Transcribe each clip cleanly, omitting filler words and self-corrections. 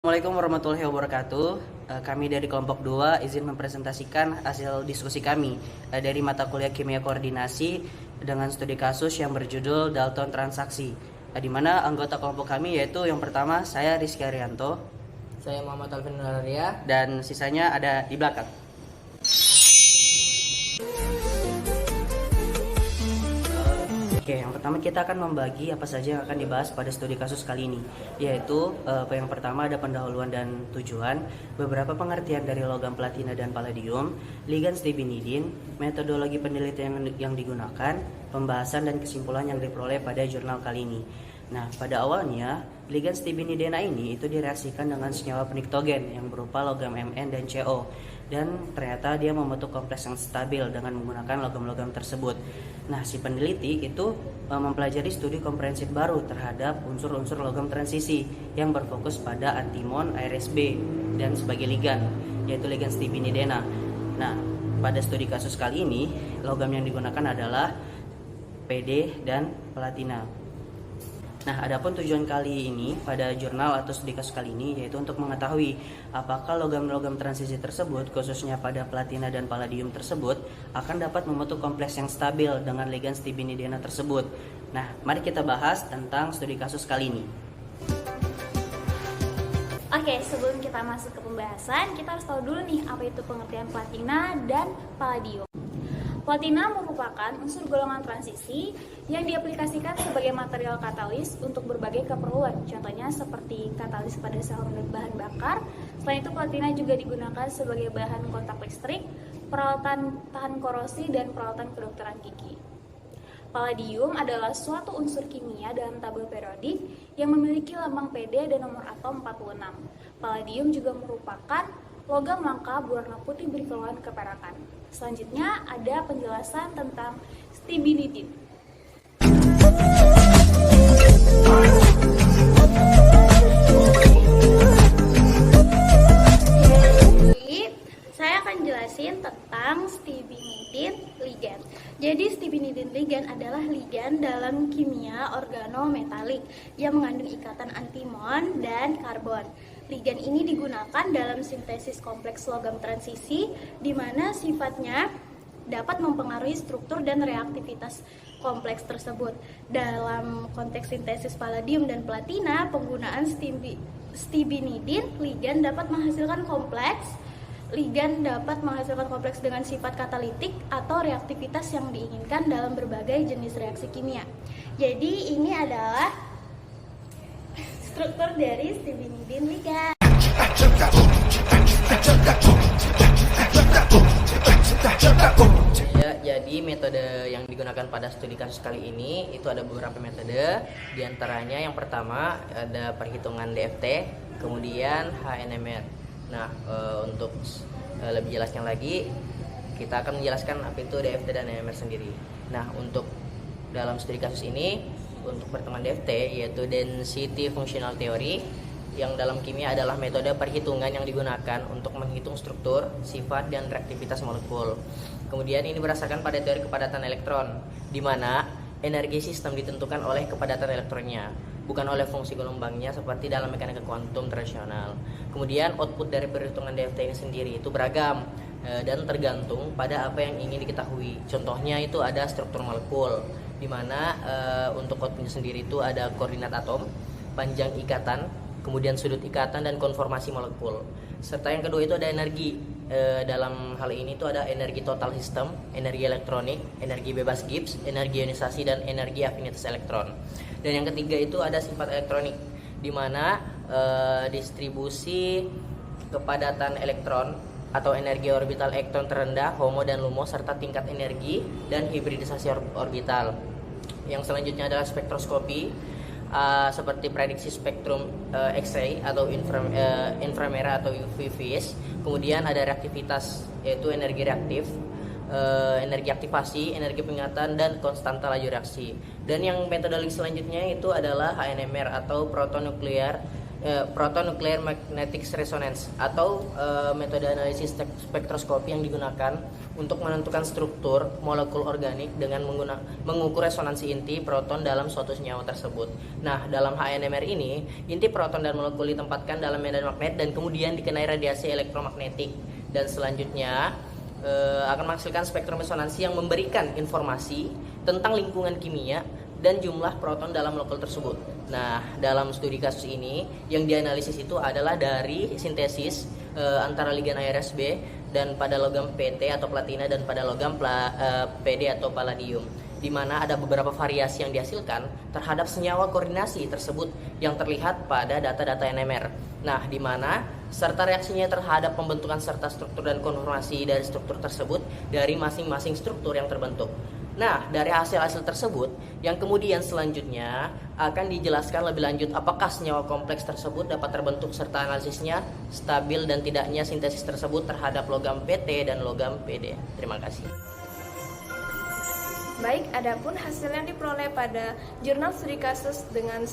Assalamualaikum warahmatullahi wabarakatuh. Kami dari kelompok 2 izin mempresentasikan hasil diskusi kami dari mata kuliah Kimia Koordinasi dengan studi kasus yang berjudul Dalton Transaksi. Di mana anggota kelompok kami yaitu yang pertama saya Rizky Arianto, Saya Muhammad Alvin Nuraria. dan sisanya ada di belakang. Oke, yang pertama kita akan membagi apa saja yang akan dibahas pada studi kasus kali ini, yaitu yang pertama ada pendahuluan dan tujuan, beberapa pengertian dari logam platina dan palladium, ligand stibinidin, metodologi penelitian yang digunakan, pembahasan dan kesimpulan yang diperoleh pada jurnal kali ini. Nah, pada awalnya ligand stibinidina ini itu direaksikan dengan senyawa peniktogen yang berupa logam Mn dan Co, dan ternyata dia membentuk kompleks yang stabil dengan menggunakan logam-logam tersebut. Nah, si peneliti itu mempelajari studi komprehensif baru terhadap unsur-unsur logam transisi yang berfokus pada antimon, ARSB, dan sebagai ligand, yaitu ligand stibinidina. Nah, pada studi kasus kali ini, logam yang digunakan adalah PD dan platina. Nah, adapun tujuan kali ini pada jurnal atau studi kasus kali ini yaitu untuk mengetahui apakah logam-logam transisi tersebut, khususnya pada platina dan palladium tersebut, akan dapat membentuk kompleks yang stabil dengan ligand stibinidina tersebut. Nah, mari kita bahas tentang studi kasus kali ini. Oke, sebelum kita masuk ke pembahasan, kita harus tahu dulu nih apa itu pengertian platina dan palladium. Platina merupakan unsur golongan transisi yang diaplikasikan sebagai material katalis untuk berbagai keperluan. Contohnya seperti katalis pada sel bahan bakar. Selain itu, platina juga digunakan sebagai bahan kontak listrik, peralatan tahan korosi, dan peralatan kedokteran gigi. Palladium adalah suatu unsur kimia dalam tabel periodik yang memiliki lambang PD dan nomor atom 46. Palladium juga merupakan logam langka berwarna putih berkilauan keperakan. Selanjutnya ada penjelasan tentang stibinidin. Jadi, saya akan jelasin tentang stibinidin ligand. Jadi stibinidin ligand adalah ligand dalam kimia organometalik yang mengandung ikatan antimon dan karbon. Ligand ini digunakan dalam sintesis kompleks logam transisi, di mana sifatnya dapat mempengaruhi struktur dan reaktivitas kompleks tersebut. Dalam konteks sintesis palladium dan platina, penggunaan stibinidin ligand dapat menghasilkan kompleks. Ligand dapat menghasilkan kompleks dengan sifat katalitik atau reaktivitas yang diinginkan dalam berbagai jenis reaksi kimia. Jadi ini adalah struktur dari stibinidin ligand. Ya, jadi metode yang digunakan pada studi kasus kali ini itu ada beberapa metode. Di antaranya yang pertama ada perhitungan DFT, kemudian HNMR. Nah, untuk lebih jelasnya lagi, kita akan menjelaskan apa itu DFT dan HNMR sendiri. Nah, untuk dalam studi kasus ini, untuk pertemuan DFT yaitu Density Functional Theory, yang dalam kimia adalah metode perhitungan yang digunakan untuk menghitung struktur, sifat, dan reaktivitas molekul. Kemudian ini berdasarkan pada teori kepadatan elektron, di mana energi sistem ditentukan oleh kepadatan elektronnya, bukan oleh fungsi gelombangnya seperti dalam mekanika kuantum tradisional. Kemudian output dari perhitungan DFT ini sendiri itu beragam dan tergantung pada apa yang ingin diketahui. Contohnya itu ada struktur molekul, di mana untuk outputnya sendiri itu ada koordinat atom, panjang ikatan, kemudian sudut ikatan, dan konformasi molekul. Serta yang kedua itu ada energi. Dalam hal ini itu ada energi total sistem, energi elektronik, energi bebas Gibbs, energi ionisasi, dan energi afinitas elektron. Dan yang ketiga itu ada sifat elektronik, di mana distribusi kepadatan elektron atau energi orbital elektron terendah, HOMO dan LUMO, serta tingkat energi dan hibridisasi orbital. Yang selanjutnya adalah spektroskopi, seperti prediksi spektrum X-ray atau inframerah atau UV phase. Kemudian ada reaktivitas, yaitu energi reaktif, energi aktivasi, energi pengingatan, dan konstanta laju reaksi. Dan yang metodologi selanjutnya itu adalah HNMR atau proton nuclear proton nuclear magnetic resonance atau metode analisis spektroskopi yang digunakan untuk menentukan struktur molekul organik dengan mengukur resonansi inti proton dalam suatu senyawa tersebut. Nah, dalam HNMR ini, inti proton dan molekul ditempatkan dalam medan magnet dan kemudian dikenai radiasi elektromagnetik. Dan selanjutnya akan menghasilkan spektrum resonansi yang memberikan informasi tentang lingkungan kimia dan jumlah proton dalam molekul tersebut. Nah, dalam studi kasus ini yang dianalisis itu adalah dari sintesis antara ligan ARSB dan pada logam PT atau platina dan pada logam PD atau palladium, di mana ada beberapa variasi yang dihasilkan terhadap senyawa koordinasi tersebut yang terlihat pada data-data NMR. Nah, di mana serta reaksinya terhadap pembentukan serta struktur dan konformasi dari struktur tersebut dari masing-masing struktur yang terbentuk. Nah, dari hasil-hasil tersebut, yang kemudian selanjutnya akan dijelaskan lebih lanjut apakah senyawa kompleks tersebut dapat terbentuk serta analisisnya stabil dan tidaknya sintesis tersebut terhadap logam PT dan logam PD. Terima kasih. Baik, adapun hasil yang diperoleh pada jurnal studi kasus dengan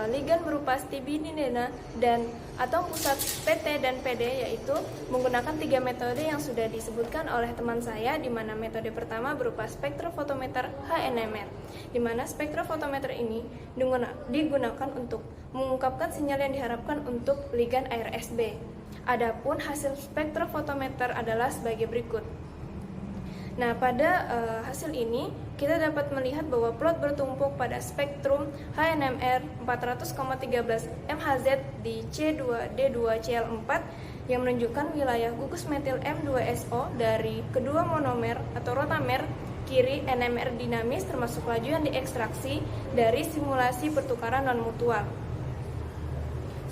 ligan berupa stibidinena dan atom pusat PT dan PD, yaitu menggunakan 3 metode yang sudah disebutkan oleh teman saya, di mana metode pertama berupa spektrofotometer HNMR, di mana spektrofotometer ini digunakan untuk mengungkapkan sinyal yang diharapkan untuk ligan ARSB. Adapun hasil spektrofotometer adalah sebagai berikut. Nah, pada hasil ini kita dapat melihat bahwa plot bertumpuk pada spektrum HNMR 400,13 MHz di C2D2Cl4 yang menunjukkan wilayah gugus metil M2SO dari kedua monomer atau rotamer kiri NMR dinamis termasuk laju yang diekstraksi dari simulasi pertukaran non-mutual.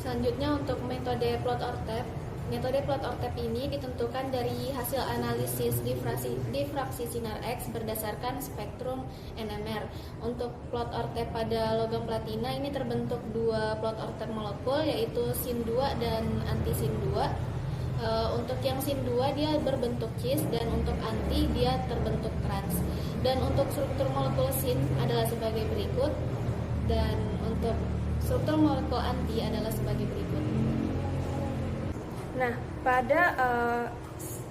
Selanjutnya untuk metode plot ORTEP. Metode plot ORTEP ini ditentukan dari hasil analisis difraksi sinar X berdasarkan spektrum NMR. Untuk plot ORTEP pada logam platina ini terbentuk 2 plot ORTEP molekul, yaitu sin 2 dan anti sin 2. Untuk yang sin 2 dia berbentuk cis dan untuk anti dia terbentuk trans. Dan untuk struktur molekul sin adalah sebagai berikut, dan untuk struktur molekul anti adalah sebagai berikut. Nah, pada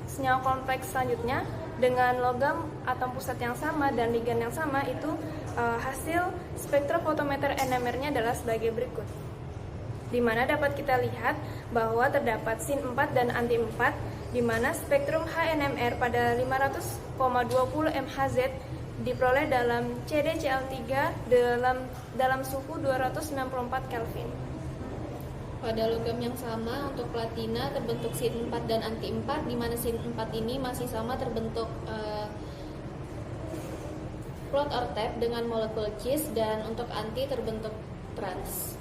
senyawa kompleks selanjutnya dengan logam atom pusat yang sama dan ligan yang sama, itu hasil spektrofotometer NMR-nya adalah sebagai berikut, di mana dapat kita lihat bahwa terdapat sin 4 dan anti 4, di mana spektrum HNMR pada 500,20 MHz diperoleh dalam CdCl3 dalam suhu 294 Kelvin. Pada logam yang sama untuk platina terbentuk sin 4 dan anti 4, di mana sin 4 ini masih sama terbentuk plot ORTEP dengan molekul cis, dan untuk anti terbentuk trans.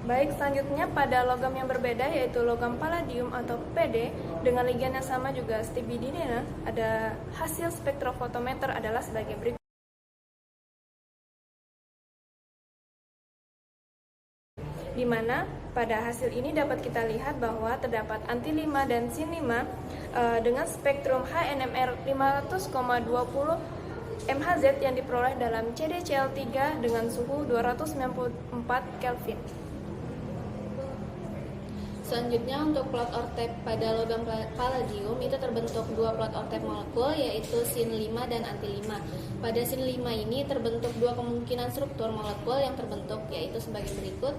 Baik, selanjutnya pada logam yang berbeda yaitu logam palladium atau PD dengan ligan yang sama juga stibidinena, ada hasil spektrofotometer adalah sebagai berikut. Di mana pada hasil ini dapat kita lihat bahwa terdapat anti 5 dan sin 5 dengan spektrum HNMR 500,20 MHz yang diperoleh dalam CdCl3 dengan suhu 294 Kelvin. Selanjutnya untuk plot ORTEP pada logam palladium itu terbentuk 2 plot ORTEP molekul, yaitu sin 5 dan anti 5. Pada sin 5 ini terbentuk 2 kemungkinan struktur molekul yang terbentuk, yaitu sebagai berikut.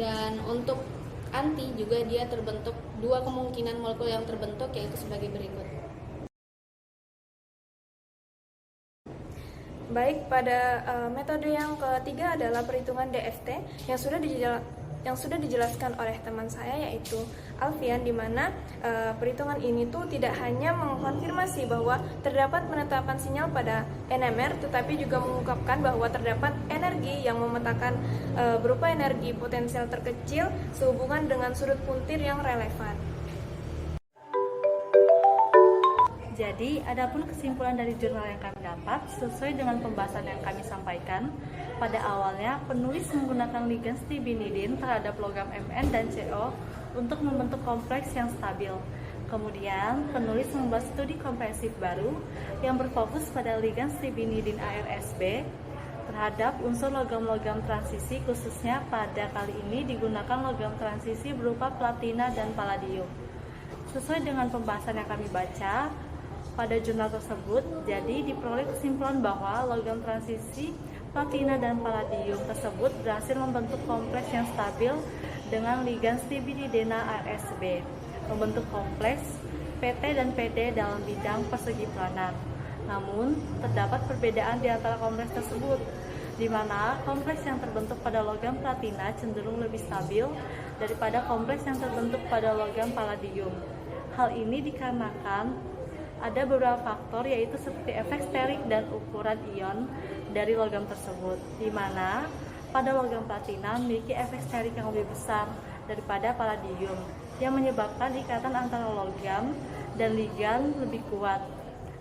Dan untuk anti juga dia terbentuk 2 kemungkinan molekul yang terbentuk, yaitu sebagai berikut. Baik, pada metode yang ketiga adalah perhitungan DFT yang sudah dijelaskan oleh teman saya yaitu Alfian, di mana perhitungan ini tuh tidak hanya mengkonfirmasi bahwa terdapat penetapan sinyal pada NMR, tetapi juga mengungkapkan bahwa terdapat energi yang memetakan berupa energi potensial terkecil sehubungan dengan sudut puntir yang relevan. Jadi, adapun kesimpulan dari jurnal yang kami dapat, sesuai dengan pembahasan yang kami sampaikan, pada awalnya penulis menggunakan ligan stibinidin terhadap logam Mn dan Co untuk membentuk kompleks yang stabil. Kemudian, penulis membuat studi komprehensif baru yang berfokus pada ligan stibinidin ARSB terhadap unsur logam-logam transisi, khususnya pada kali ini digunakan logam transisi berupa platina dan palladium. Sesuai dengan pembahasan yang kami baca pada jurnal tersebut, jadi diperoleh kesimpulan bahwa logam transisi platina dan palladium tersebut berhasil membentuk kompleks yang stabil dengan ligan stibinidina ARSB, membentuk kompleks PT dan PD dalam bidang persegi planar. Namun, terdapat perbedaan di antara kompleks tersebut, di mana kompleks yang terbentuk pada logam platina cenderung lebih stabil daripada kompleks yang terbentuk pada logam palladium. Hal ini dikarenakan ada beberapa faktor, yaitu seperti efek sterik dan ukuran ion dari logam tersebut, di mana pada logam platina memiliki efek sterik yang lebih besar daripada palladium, yang menyebabkan ikatan antara logam dan ligan lebih kuat.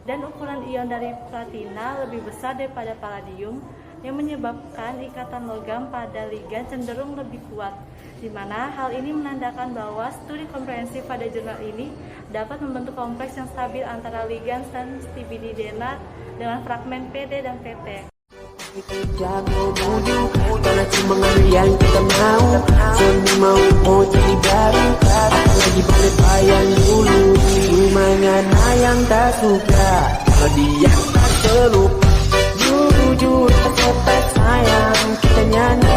Dan ukuran ion dari platina lebih besar daripada palladium, yang menyebabkan ikatan logam pada ligan cenderung lebih kuat, di mana hal ini menandakan bahwa studi komprehensif pada jurnal ini dapat membentuk kompleks yang stabil antara ligan dan stibinidina dengan fragmen PD dan PT. Jago mudu, karena cuma ngambil yang kita mau. Semua mau jadi baru, apalagi balik bayang dulu. Cuma ngana yang tak suka, kalau dia tak terlupa. Jujur tercepat sayang, kita nyanyi